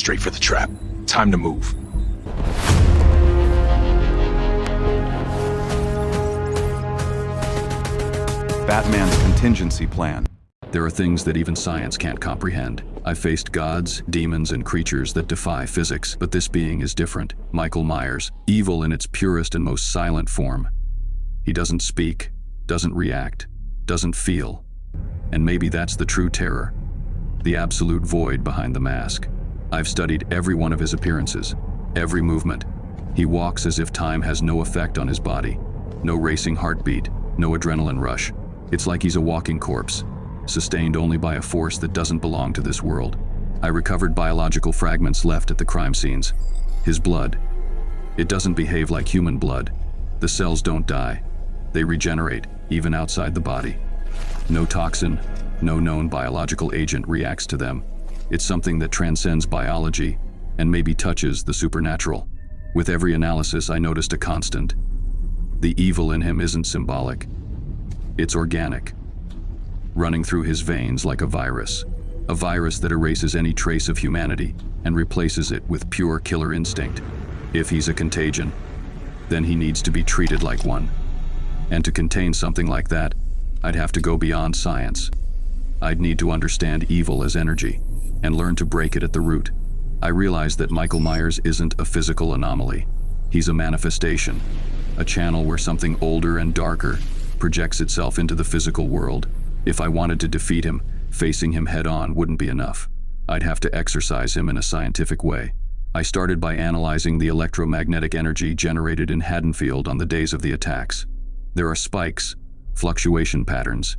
straight for the trap. Time to move. Batman's contingency plan. There are things that even science can't comprehend. I've faced gods, demons, and creatures that defy physics, but this being is different. Michael Myers, evil in its purest and most silent form. He doesn't speak, doesn't react, doesn't feel. And maybe that's the true terror. The absolute void behind the mask. I've studied every one of his appearances, every movement. He walks as if time has no effect on his body. No racing heartbeat, no adrenaline rush. It's like he's a walking corpse, sustained only by a force that doesn't belong to this world. I recovered biological fragments left at the crime scenes. His blood. It doesn't behave like human blood. The cells don't die. They regenerate, even outside the body. No toxin, no known biological agent reacts to them. It's something that transcends biology and maybe touches the supernatural. With every analysis, I noticed a constant. The evil in him isn't symbolic. It's organic, running through his veins like a virus that erases any trace of humanity and replaces it with pure killer instinct. If he's a contagion, then he needs to be treated like one. And to contain something like that, I'd have to go beyond science. I'd need to understand evil as energy and learn to break it at the root. I realized that Michael Myers isn't a physical anomaly. He's a manifestation, a channel where something older and darker projects itself into the physical world. If I wanted to defeat him, facing him head-on wouldn't be enough. I'd have to exercise him in a scientific way. I started by analyzing the electromagnetic energy generated in Haddonfield on the days of the attacks. There are spikes, fluctuation patterns,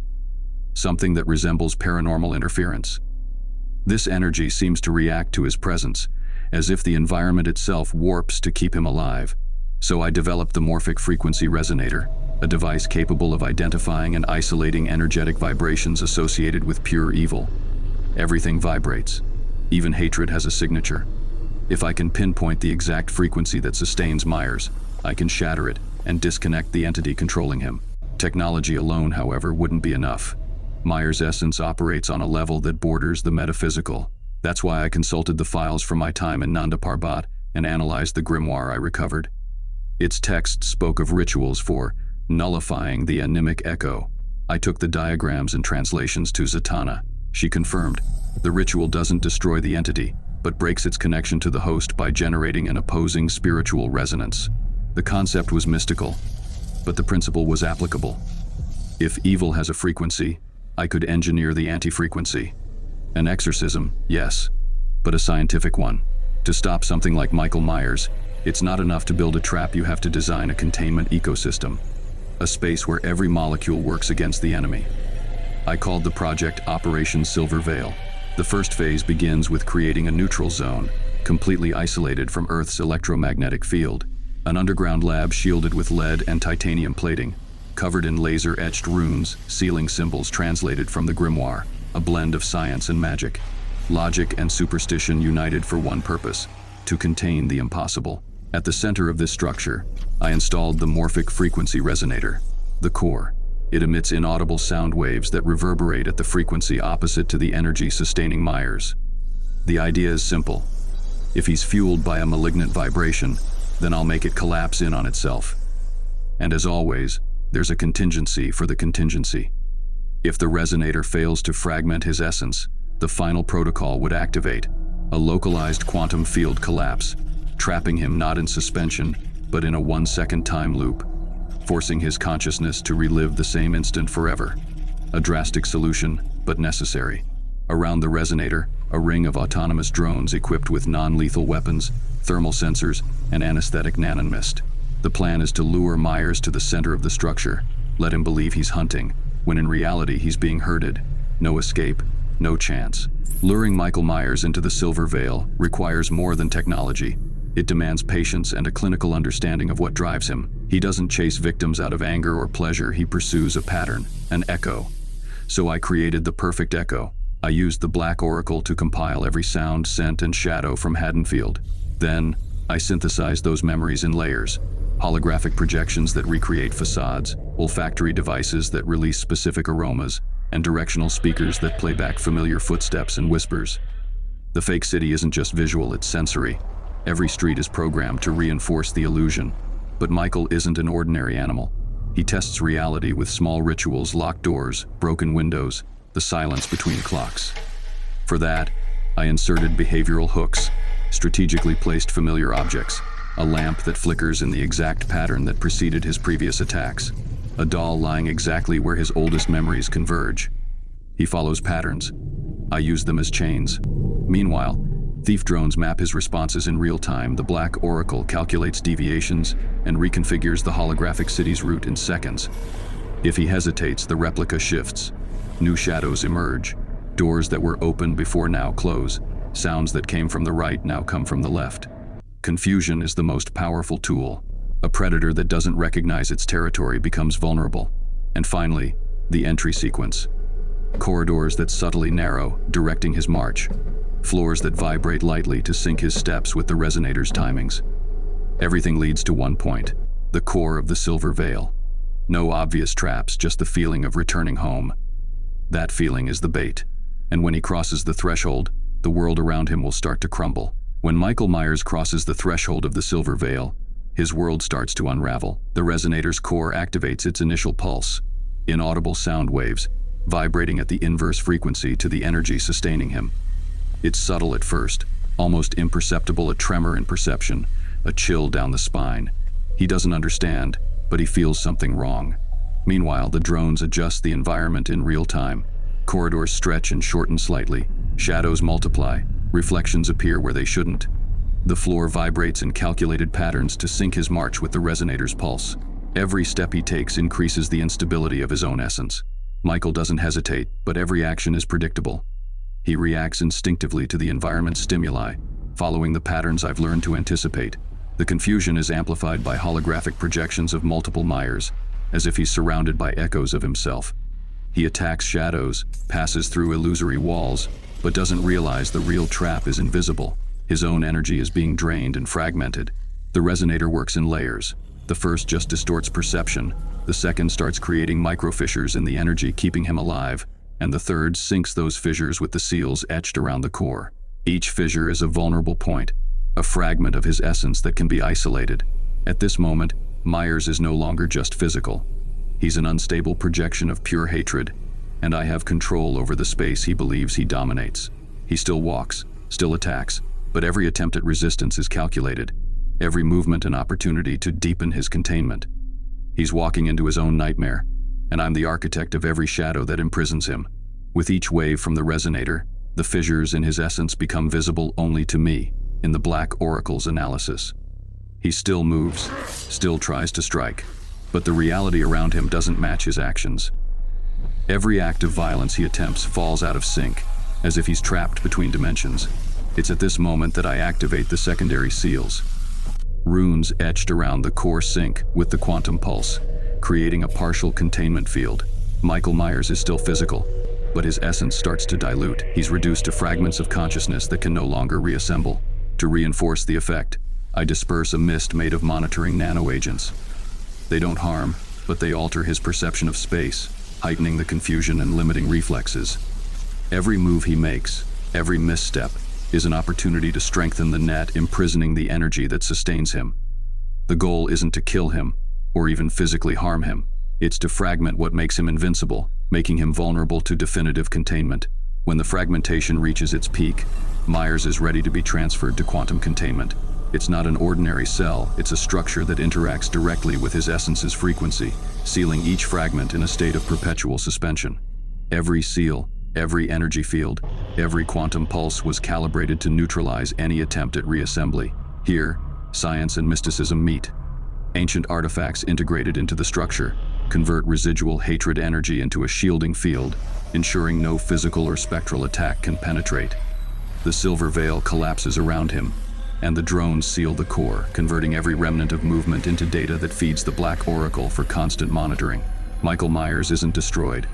something that resembles paranormal interference. This energy seems to react to his presence, as if the environment itself warps to keep him alive. So I developed the morphic frequency resonator, a device capable of identifying and isolating energetic vibrations associated with pure evil. Everything vibrates. Even hatred has a signature. If I can pinpoint the exact frequency that sustains Myers, I can shatter it and disconnect the entity controlling him. Technology alone, however, wouldn't be enough. Myers' essence operates on a level that borders the metaphysical. That's why I consulted the files from my time in Nanda Parbat and analyzed the grimoire I recovered. Its text spoke of rituals for nullifying the anemic echo. I took the diagrams and translations to Zatanna. She confirmed, the ritual doesn't destroy the entity, but breaks its connection to the host by generating an opposing spiritual resonance. The concept was mystical, but the principle was applicable. If evil has a frequency, I could engineer the anti-frequency. An exorcism, yes, but a scientific one. To stop something like Michael Myers, it's not enough to build a trap, you have to design a containment ecosystem. A space where every molecule works against the enemy. I called the project Operation Silver Veil. The first phase begins with creating a neutral zone, completely isolated from Earth's electromagnetic field. An underground lab shielded with lead and titanium plating, covered in laser-etched runes, sealing symbols translated from the grimoire, a blend of science and magic. Logic and superstition united for one purpose, to contain the impossible. At the center of this structure, I installed the morphic frequency resonator, the core. It emits inaudible sound waves that reverberate at the frequency opposite to the energy sustaining Myers. The idea is simple. If he's fueled by a malignant vibration, then I'll make it collapse in on itself. And as always, there's a contingency for the contingency. If the resonator fails to fragment his essence, the final protocol would activate, a localized quantum field collapse, trapping him not in suspension, but in a 1-second time loop, forcing his consciousness to relive the same instant forever. A drastic solution, but necessary. Around the resonator, a ring of autonomous drones equipped with non-lethal weapons, thermal sensors, and anesthetic nanomist. The plan is to lure Myers to the center of the structure, let him believe he's hunting, when in reality he's being herded. No escape, no chance. Luring Michael Myers into the Silver Veil requires more than technology. It demands patience and a clinical understanding of what drives him. He doesn't chase victims out of anger or pleasure, he pursues a pattern, an echo. So I created the perfect echo. I used the Black Oracle to compile every sound, scent, and shadow from Haddonfield. Then, I synthesized those memories in layers. Holographic projections that recreate facades, olfactory devices that release specific aromas, and directional speakers that play back familiar footsteps and whispers. The fake city isn't just visual, it's sensory. Every street is programmed to reinforce the illusion. But Michael isn't an ordinary animal. He tests reality with small rituals, locked doors, broken windows, the silence between clocks. For that, I inserted behavioral hooks, strategically placed familiar objects, a lamp that flickers in the exact pattern that preceded his previous attacks, a doll lying exactly where his oldest memories converge. He follows patterns. I use them as chains. Meanwhile, thief drones map his responses in real time. The Black Oracle calculates deviations and reconfigures the holographic city's route in seconds. If he hesitates, the replica shifts. New shadows emerge. Doors that were open before now close. Sounds that came from the right now come from the left. Confusion is the most powerful tool. A predator that doesn't recognize its territory becomes vulnerable. And finally, the entry sequence. Corridors that subtly narrow, directing his march. Floors that vibrate lightly to sync his steps with the resonator's timings. Everything leads to one point, the core of the Silver Veil. No obvious traps, just the feeling of returning home. That feeling is the bait. And when he crosses the threshold, the world around him will start to crumble. When Michael Myers crosses the threshold of the Silver Veil, his world starts to unravel. The resonator's core activates its initial pulse, inaudible sound waves, vibrating at the inverse frequency to the energy sustaining him. It's subtle at first, almost imperceptible, a tremor in perception, a chill down the spine. He doesn't understand, but he feels something wrong. Meanwhile, the drones adjust the environment in real time. Corridors stretch and shorten slightly. Shadows multiply. Reflections appear where they shouldn't. The floor vibrates in calculated patterns to sync his march with the resonator's pulse. Every step he takes increases the instability of his own essence. Michael doesn't hesitate, but every action is predictable. He reacts instinctively to the environment's stimuli, following the patterns I've learned to anticipate. The confusion is amplified by holographic projections of multiple Myers, as if he's surrounded by echoes of himself. He attacks shadows, passes through illusory walls, but doesn't realize the real trap is invisible. His own energy is being drained and fragmented. The resonator works in layers. The first just distorts perception. The second starts creating microfissures in the energy, keeping him alive. And the third sinks those fissures with the seals etched around the core. Each fissure is a vulnerable point, a fragment of his essence that can be isolated. At this moment, Myers is no longer just physical. He's an unstable projection of pure hatred, and I have control over the space he believes he dominates. He still walks, still attacks, but every attempt at resistance is calculated, every movement an opportunity to deepen his containment. He's walking into his own nightmare, and I'm the architect of every shadow that imprisons him. With each wave from the resonator, the fissures in his essence become visible only to me, in the Black Oracle's analysis. He still moves, still tries to strike, but the reality around him doesn't match his actions. Every act of violence he attempts falls out of sync, as if he's trapped between dimensions. It's at this moment that I activate the secondary seals. Runes etched around the core sync with the quantum pulse, creating a partial containment field. Michael Myers is still physical, but his essence starts to dilute. He's reduced to fragments of consciousness that can no longer reassemble. To reinforce the effect, I disperse a mist made of monitoring nanoagents. They don't harm, but they alter his perception of space, heightening the confusion and limiting reflexes. Every move he makes, every misstep, is an opportunity to strengthen the net, imprisoning the energy that sustains him. The goal isn't to kill him, or even physically harm him. It's to fragment what makes him invincible, making him vulnerable to definitive containment. When the fragmentation reaches its peak, Myers is ready to be transferred to quantum containment. It's not an ordinary cell, it's a structure that interacts directly with his essence's frequency, sealing each fragment in a state of perpetual suspension. Every seal, every energy field, every quantum pulse was calibrated to neutralize any attempt at reassembly. Here, science and mysticism meet. Ancient artifacts integrated into the structure convert residual hatred energy into a shielding field, ensuring no physical or spectral attack can penetrate. The Silver Veil collapses around him, and the drones seal the core, converting every remnant of movement into data that feeds the Black Oracle for constant monitoring. Michael Myers isn't destroyed.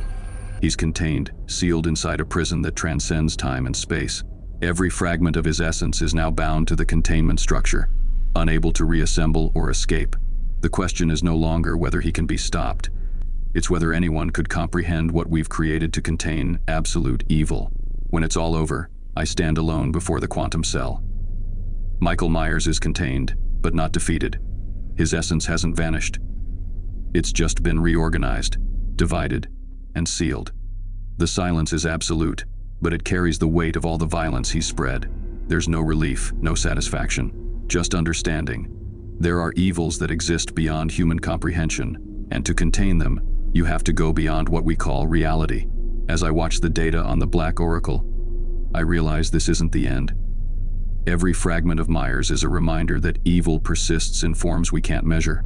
He's contained, sealed inside a prison that transcends time and space. Every fragment of his essence is now bound to the containment structure, unable to reassemble or escape. The question is no longer whether he can be stopped. It's whether anyone could comprehend what we've created to contain absolute evil. When it's all over, I stand alone before the quantum cell. Michael Myers is contained, but not defeated. His essence hasn't vanished. It's just been reorganized, divided, and sealed. The silence is absolute, but it carries the weight of all the violence he's spread. There's no relief, no satisfaction, just understanding. There are evils that exist beyond human comprehension, and to contain them, you have to go beyond what we call reality. As I watch the data on the Black Oracle, I realize this isn't the end. Every fragment of Myers is a reminder that evil persists in forms we can't measure.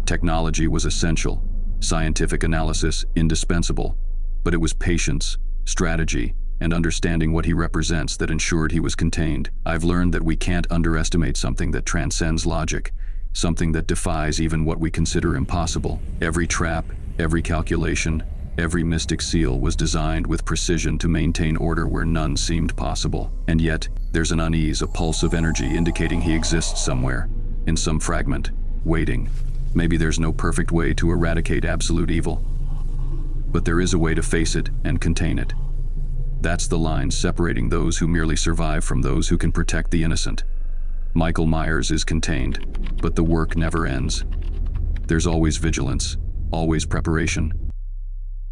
Technology was essential, scientific analysis indispensable, but it was patience, strategy, and understanding what he represents that ensured he was contained. I've learned that we can't underestimate something that transcends logic, something that defies even what we consider impossible. Every trap, every calculation, every mystic seal was designed with precision to maintain order where none seemed possible. And yet, there's an unease, a pulse of energy indicating he exists somewhere, in some fragment, waiting. Maybe there's no perfect way to eradicate absolute evil, but there is a way to face it and contain it. That's the line separating those who merely survive from those who can protect the innocent. Michael Myers is contained, but the work never ends. There's always vigilance, always preparation.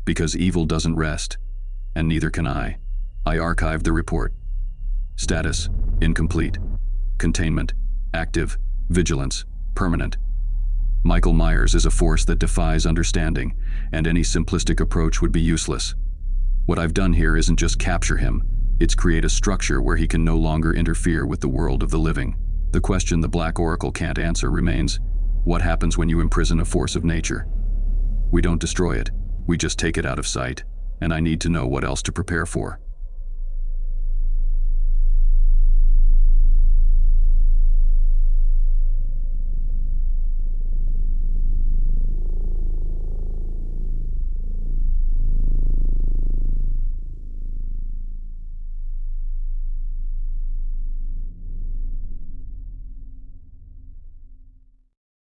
Because evil doesn't rest, and neither can I. I archived the report. Status: incomplete. Containment: active. Vigilance: permanent. Michael Myers is a force that defies understanding, and any simplistic approach would be useless. What I've done here isn't just capture him, it's create a structure where he can no longer interfere with the world of the living. The question the Black Oracle can't answer remains: what happens when you imprison a force of nature? We don't destroy it, we just take it out of sight, and I need to know what else to prepare for.